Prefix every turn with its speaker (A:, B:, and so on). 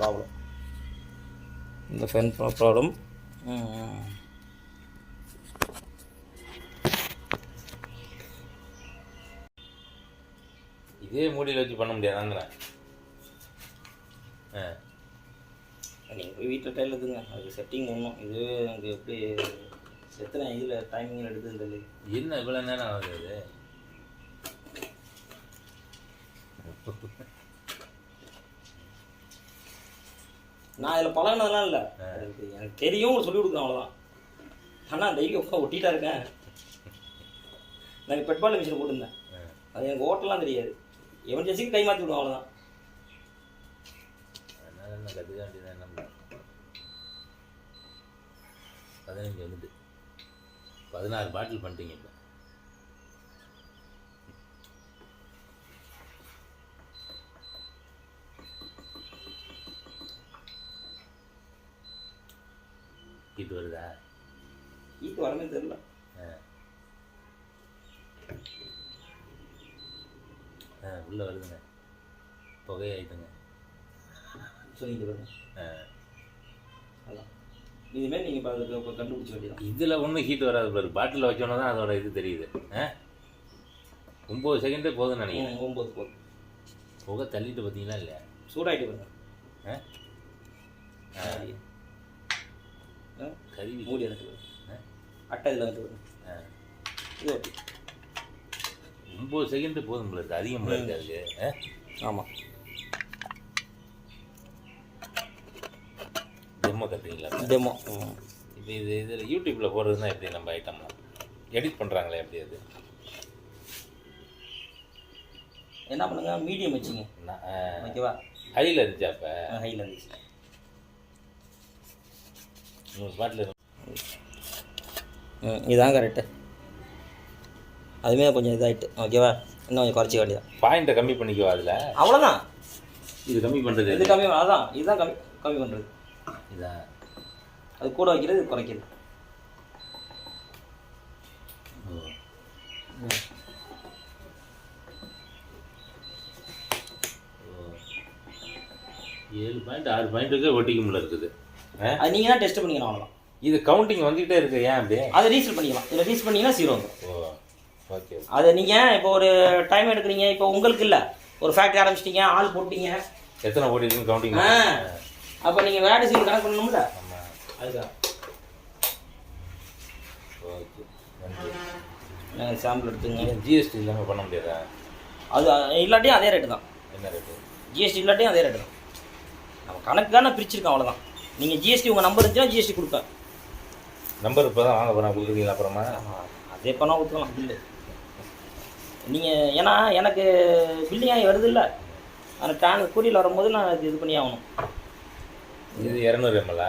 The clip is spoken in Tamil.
A: ப்ராப்ளம். இந்த ஃபேன் ப்ராப்ளம்.
B: இதே மூடியில் வச்சு பண்ண முடியாதாங்கிறேன்.
A: நீங்கள் போய் வீட்டில் டைல் எடுத்துங்க, அதுக்கு செட்டிங் ஒன்றும். இது எனக்கு எப்படி எத்தனை இதில் டைமிங்கில் எடுத்துன்னு தெரியல.
B: என்ன இவ்வளோ நேரம் ஆகுது?
A: நான் இதில் பழகினதெல்லாம் இல்லை, எனக்கு தெரியும், சொல்லிக் கொடுக்குறேன், அவ்வளோதான். ஆனால் டெய்லி ஒட்டிகிட்டா இருக்கேன். நான் பெட்பால் மிஷின் போட்டிருந்தேன், அது எனக்கு ஓட்டலாம் தெரியாது. எமர்ஜென்சிக்கு கை மாற்றி விடுவோம், அவ்வளோதான்.
B: அதனால என்ன கற்றுக்க வேண்டியதான். நம்ம 15 வந்துட்டு 16 பாட்டில் பண்ணிட்டீங்க. இப்போ ஹீட் வருதா?
A: ஹீட் வரமே தெரியல.
B: உள்ளே வருதுங்க, புகையாயிட்டுங்க.
A: சொல்லிட்டு வருங்க. அதான் இதுமாரி நீங்கள் இப்போ கண்டுபிடிச்ச வேண்டியதான்.
B: இதில் ஒன்றும் ஹீட் வராது பாரு. பாட்டிலில் வச்சோன்னா தான் அதோட இது தெரியுது. 9 செகண்டே போதும்னு நினைக்கிறேன்.
A: 9 போதும்.
B: புகை தள்ளிட்டு பார்த்தீங்களா இல்லையா?
A: சூடாகிட்டு வருங்க.
B: கருவி
A: மூடி எடுத்து வரும், அட்டை இதில் வந்து வரும். இது ஓகே.
B: 9 செகண்டு போதும் போல இருக்குது, அதிகம் போல இருக்குது அதுக்கு.
A: ஆமாம்.
B: டெமோ கட்டுறீங்களா?
A: டெமோ.
B: இப்போ இதில் யூடியூப்பில் போடுறதுனா எப்படி? நம்ம ஐட்டம்லாம் எடிட் பண்ணுறாங்களே எப்படி? அது
A: என்ன பண்ணுங்க, மீடியம் வச்சுங்க. ஓகேவா?
B: ஹையில் இருந்துச்சா? அப்போ
A: ஹையில் இருந்துச்சு.
B: 100 பாட்டில்
A: இதுதான் கரெக்டு. அதுமாரி கொஞ்சம் இதாகிட்டு. ஓகேவா? இன்னும் கொஞ்சம் குறைச்சி வேண்டியதான்.
B: பாயிண்ட்டை கம்மி பண்ணிக்குவா அதில்,
A: அவ்வளோதான்.
B: இது கம்மி பண்ணுறது,
A: இது கம்மி, அதான் இதுதான் கம்மி பண்ணுறது.
B: இதான்
A: அது கூட வைக்கிறது, இது குறைக்கிறது.
B: ஏழு பாயிண்ட் 6 பாயிண்ட்டுக்கு ஒட்டிக்கும்ல இருக்குது.
A: அது நீங்கள் தான் டெஸ்ட் பண்ணிக்கணும், அவ்வளோதான்.
B: இது கவுண்டிங் வந்துகிட்டே இருக்கு. ஏன் அப்படியே?
A: அதை ரீசெட் பண்ணிக்கலாம். இதில் ரீசெட் பண்ணிங்கன்னா 0 வந்துடும்.
B: ஓகே.
A: அதை நீங்கள் இப்போ ஒரு டைம் எடுக்கிறீங்க, இப்போ உங்களுக்கு இல்லை, ஒரு ஃபேக்ட்ரி ஆரம்பிச்சிட்டிங்க, ஆள் போட்டிங்க,
B: எத்தனை ஓடிக்குன்னு கவுண்டிங்.
A: அப்போ நீங்கள் வேடு சீல் கணக்கு பண்ணணும்ல.
B: ஆமாம்,
A: அதுதான்.
B: ஓகே, நன்றி.
A: நாங்கள் சாம்பிள் எடுத்துங்க.
B: ஜிஎஸ்டி இல்லாமல் பண்ண முடியாதா?
A: அது இல்லாட்டியும் அதே ரேட்டு தான்.
B: என்ன ரேட்டு?
A: ஜிஎஸ்டி இல்லாட்டியும் அதே ரேட்டு தான். நம்ம கணக்கான பிரிச்சிருக்கோம், அவ்வளோதான். நீங்கள் ஜிஎஸ்டி உங்கள் நம்பர் இருந்துச்சுன்னா ஜிஎஸ்டி கொடுப்பேன்.
B: நம்பர் இப்போ தான் வாங்க போகிறேன், கொடுக்குறீங்களா? அப்புறமா
A: அதே பண்ணால் கொடுத்துக்கலாம் பில்லு. நீங்கள் ஏன்னா எனக்கு பில்லிங் ஆகி வருது இல்லை, அந்த கூறியில் வரும்போது நான் இது பண்ணி ஆகணும்.
B: இது 200 ml.